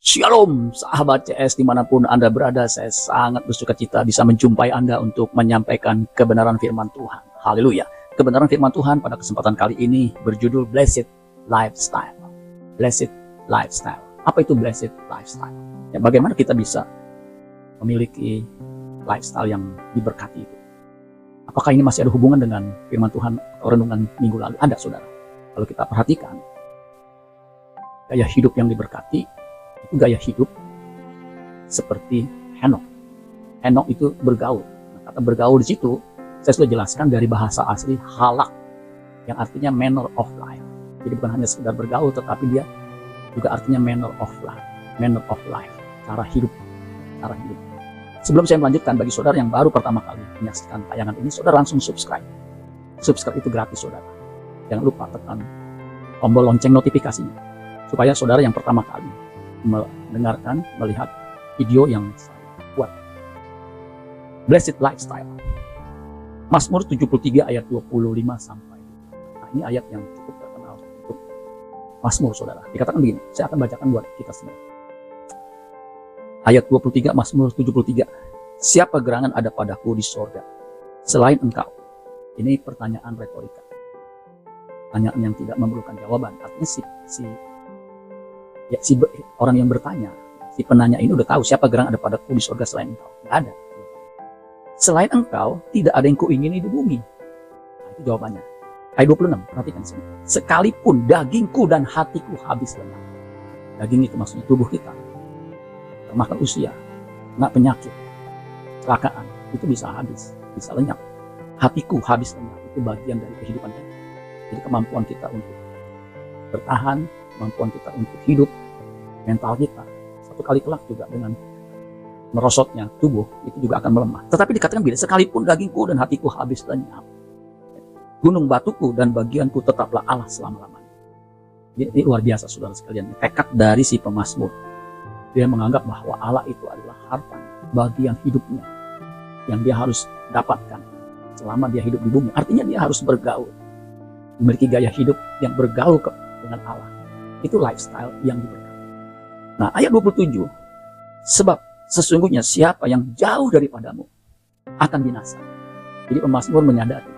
Shalom sahabat CS dimanapun Anda berada, saya sangat bersuka cita bisa menjumpai Anda untuk menyampaikan kebenaran firman Tuhan. Haleluya. Kebenaran firman Tuhan pada kesempatan kali ini berjudul Blessed Lifestyle. Blessed Lifestyle. Apa itu Blessed Lifestyle? Ya, bagaimana kita bisa memiliki lifestyle yang diberkati itu? Apakah ini masih ada hubungan dengan firman Tuhan atau renungan minggu lalu? Ada, saudara. Kalau kita perhatikan, gaya hidup yang diberkati itu gaya hidup seperti Henokh. Henokh itu bergaul. Nah, kata bergaul di situ saya sudah jelaskan dari bahasa asli halak, yang artinya manner of life. Jadi bukan hanya sekedar bergaul, tetapi dia juga artinya manner of life. Manner of life, cara hidup, cara hidup. Sebelum saya melanjutkan, bagi saudara yang baru pertama kali menyaksikan tayangan ini, saudara langsung subscribe. Subscribe itu gratis, saudara. Jangan lupa tekan tombol lonceng notifikasinya, supaya saudara yang pertama kali mendengarkan, melihat video yang saya buat. Blessed Lifestyle. Mazmur 73 ayat 25 sampai. Nah, ini ayat yang cukup terkenal untuk Mazmur, saudara. Dikatakan begini, saya akan bacakan buat kita semua. Ayat 23, Mazmur 73. Siapa gerangan ada padaku di sorga selain engkau? Ini pertanyaan retorika. Pertanyaan yang tidak memerlukan jawaban. Artinya si orang yang bertanya, si penanya ini udah tahu siapa gerangan ada padaku di surga selain engkau. Nggak ada. Selain engkau, tidak ada yang kuingini di bumi. Nah, itu jawabannya. Ayat 26, perhatikan sini. Sekalipun dagingku dan hatiku habis lenyap. Daging itu maksudnya tubuh kita. Termakan usia, kena penyakit, kecelakaan, itu bisa habis, bisa lenyap. Hatiku habis lenyap, itu bagian dari kehidupan kita. Jadi kemampuan kita untuk bertahan, kemampuan kita untuk hidup, mental kita satu kali kelak juga dengan merosotnya tubuh itu juga akan melemah. Tetapi dikatakan bila sekalipun dagingku dan hatiku habis lenyap, gunung batuku dan bagianku tetaplah Allah selama-lamanya. Ini luar biasa, saudara sekalian. Tekad dari si pemazmur, dia menganggap bahwa Allah itu adalah harta, bagian hidupnya yang dia harus dapatkan selama dia hidup di bumi. Artinya dia harus bergaul, memiliki gaya hidup yang bergaul dengan Allah. Itu lifestyle yang diberkati. Nah, ayat 27, sebab sesungguhnya siapa yang jauh daripadamu akan binasa. Jadi pemazmur menyadari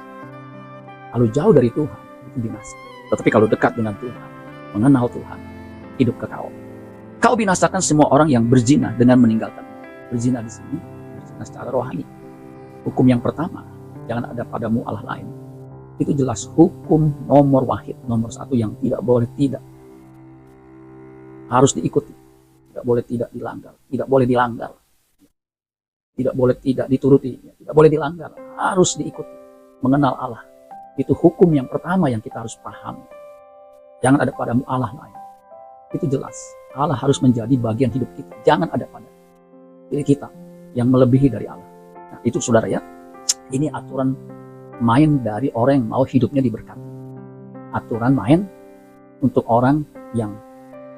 kalau jauh dari Tuhan itu binasa. Tetapi kalau dekat dengan Tuhan, mengenal Tuhan, hidup kekal. Kau binasakan semua orang yang berzina dengan meninggalkan. Berzina di sini, berzina secara rohani. Hukum yang pertama, jangan ada padamu Allah lain. Itu jelas hukum nomor wahid, nomor satu yang tidak boleh tidak. Harus diikuti. Tidak boleh tidak dilanggar, tidak boleh dilanggar, tidak boleh tidak dituruti, tidak boleh dilanggar, harus diikuti. Mengenal Allah, itu hukum yang pertama yang kita harus pahami. Jangan ada padamu Allah lain. Itu jelas, Allah harus menjadi bagian hidup kita. Jangan ada pada diri kita yang melebihi dari Allah. Nah, itu saudara ya, ini aturan main dari orang yang mau hidupnya diberkati. Aturan main untuk orang yang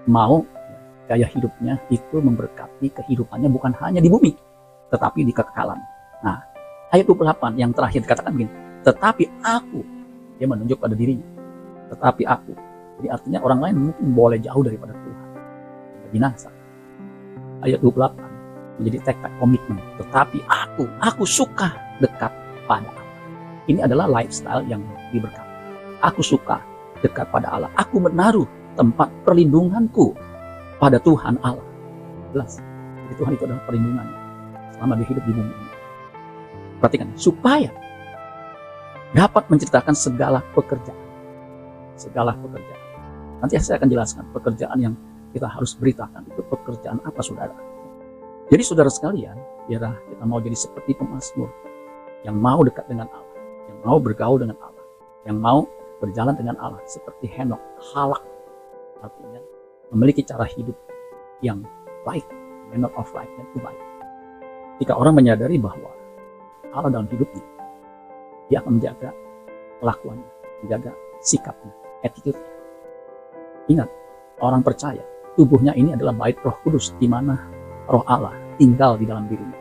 mau gaya hidupnya itu memberkati kehidupannya bukan hanya di bumi, tetapi di kekekalan. Nah, ayat 28 yang terakhir dikatakan begini, tetapi aku, dia menunjuk pada dirinya, tetapi aku. Jadi artinya orang lain mungkin boleh jauh daripada Tuhan, binasa. Ayat 28 menjadi tekad komitmen, tetapi aku suka dekat pada Allah. Ini adalah lifestyle yang diberkati. Aku suka dekat pada Allah. Aku menaruh tempat perlindunganku pada Tuhan Allah. Jelas, jadi Tuhan itu adalah perlindungannya selama dia hidup di bumi ini. Perhatikan, supaya dapat menceritakan segala pekerjaan. Segala pekerjaan. Nanti saya akan jelaskan pekerjaan yang kita harus beritakan. Itu pekerjaan apa, saudara? Jadi saudara sekalian, biarlah kita mau jadi seperti pemazmur yang mau dekat dengan Allah, yang mau bergaul dengan Allah, yang mau berjalan dengan Allah seperti Henokh, halak. Artinya memiliki cara hidup yang baik, manner of life yang itu baik. Jika orang menyadari bahwa Allah dalam hidupnya, dia akan menjaga kelakuannya, menjaga sikapnya, attitude-nya. Ingat, orang percaya tubuhnya ini adalah bait Roh Kudus, di mana Roh Allah tinggal di dalam dirinya.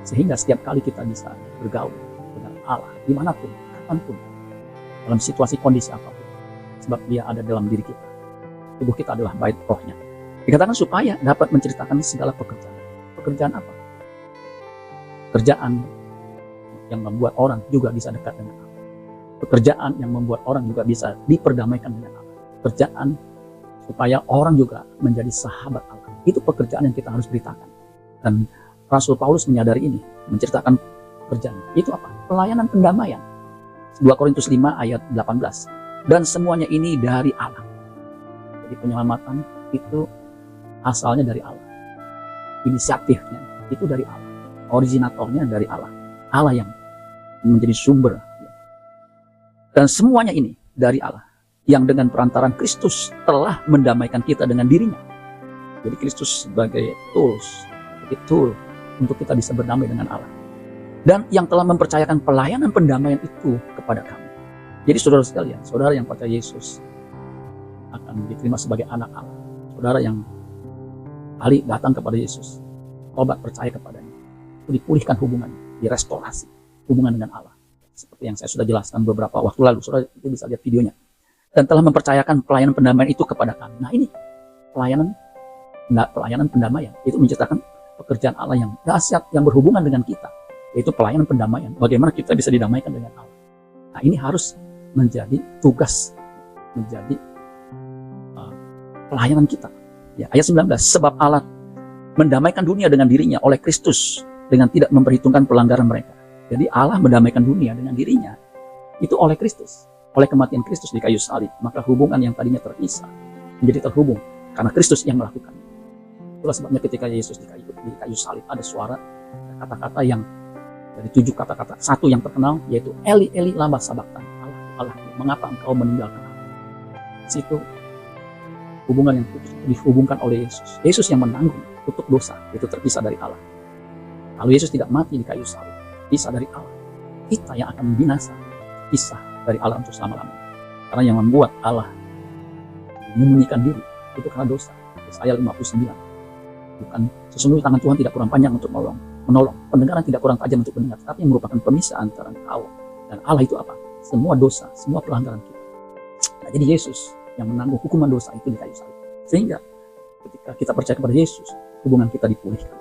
Sehingga setiap kali kita bisa bergaul dengan Allah, dimanapun, kapanpun, dalam situasi kondisi apapun, sebab dia ada dalam diri kita. Tubuh kita adalah bait rohnya. Dikatakan supaya dapat menceritakan segala pekerjaan. Pekerjaan apa? Pekerjaan yang membuat orang juga bisa dekat dengan Allah. Pekerjaan yang membuat orang juga bisa diperdamaikan dengan Allah. Pekerjaan supaya orang juga menjadi sahabat Allah. Itu pekerjaan yang kita harus beritakan. Dan Rasul Paulus menyadari ini, menceritakan pekerjaan. Itu apa? Pelayanan pendamaian. 2 Korintus 5 ayat 18. Dan semuanya ini dari Allah. Jadi penyelamatan itu asalnya dari Allah. Inisiatifnya itu dari Allah. Originatornya dari Allah. Allah yang menjadi sumber. Dan semuanya ini dari Allah. Yang dengan perantaran Kristus telah mendamaikan kita dengan dirinya. Jadi Kristus sebagai tool untuk kita bisa berdamai dengan Allah. Dan yang telah mempercayakan pelayanan pendamaian itu kepada kami. Jadi saudara sekalian, saudara yang percaya Yesus akan diterima sebagai anak Allah. Saudara yang kali datang kepada Yesus, obat percaya kepadanya, itu dipulihkan hubungannya, direstorasi hubungan dengan Allah. Seperti yang saya sudah jelaskan beberapa waktu lalu, saudara itu bisa lihat videonya. Dan telah mempercayakan pelayanan pendamaian itu kepada kami. Nah ini pelayanan pendamaian itu menceritakan pekerjaan Allah yang dahsyat yang berhubungan dengan kita, yaitu pelayanan pendamaian. Bagaimana kita bisa didamaikan dengan Allah. Nah ini harus menjadi tugas, menjadi pelayanan kita. Ya, ayat 19, sebab Allah mendamaikan dunia dengan dirinya oleh Kristus dengan tidak memperhitungkan pelanggaran mereka. Jadi Allah mendamaikan dunia dengan dirinya itu oleh Kristus, oleh kematian Kristus di kayu salib. Maka hubungan yang tadinya terpisah menjadi terhubung karena Kristus yang melakukan. Itulah sebabnya ketika Yesus di kayu salib ada suara kata-kata yang dari 7 kata-kata, satu yang terkenal yaitu Eli Eli lama sabachthani, Allah, mengapa engkau meninggalkan aku? Situ hubungan yang dihubungkan oleh Yesus. Yesus yang menanggung untuk dosa itu terpisah dari Allah. Kalau Yesus tidak mati di kayu salib, pisah dari Allah, kita yang akan binasa, pisah dari Allah untuk selama-lamanya. Karena yang membuat Allah menyembunyikan diri itu karena dosa. Yesaya 59. Bukan sesungguhnya tangan Tuhan tidak kurang panjang untuk menolong, pendengaran tidak kurang tajam untuk mendengar, tapi yang merupakan pemisah antara engkau dan Allah itu apa? Semua dosa, semua pelanggaran kita. Nah, jadi Yesus yang menanggung hukuman dosa itu di kayu salib. Sehingga ketika kita percaya kepada Yesus, hubungan kita dipulihkan.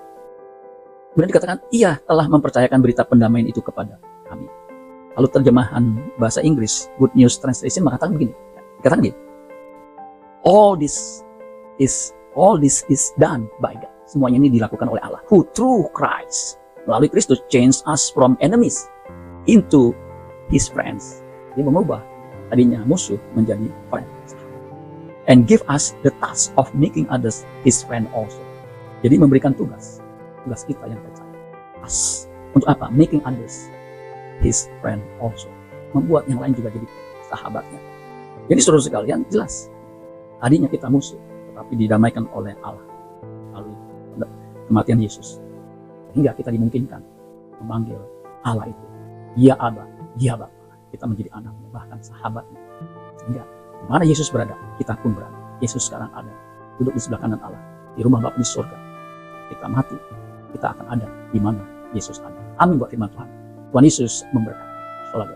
Kemudian dikatakan, ia telah mempercayakan berita pendamaian itu kepada kami. Lalu terjemahan bahasa Inggris, Good News Translation mengatakan begini. Dikatakan begini, all this is done by God. Semuanya ini dilakukan oleh Allah, who through Christ, melalui Kristus, change us from enemies into His friends. Dia mengubah tadinya musuh menjadi friends, and give us the task of making others His friend also. Jadi memberikan tugas kita yang percaya. Untuk apa? Making others His friend also. Membuat yang lain juga jadi sahabatnya. Jadi saudara sekalian, jelas tadinya kita musuh, tetapi didamaikan oleh Allah melalui kematian Yesus, hingga kita dimungkinkan memanggil Allah itu, ya Aba, ya Bapa. Kita menjadi anaknya, bahkan sahabatnya. Sehingga di mana Yesus berada, kita pun berada. Yesus sekarang ada, duduk di sebelah kanan Allah, di rumah Bapa di surga. Kita mati, kita akan ada di mana Yesus ada. Amin buat firman Tuhan. Tuhan Yesus memberkati. Salam.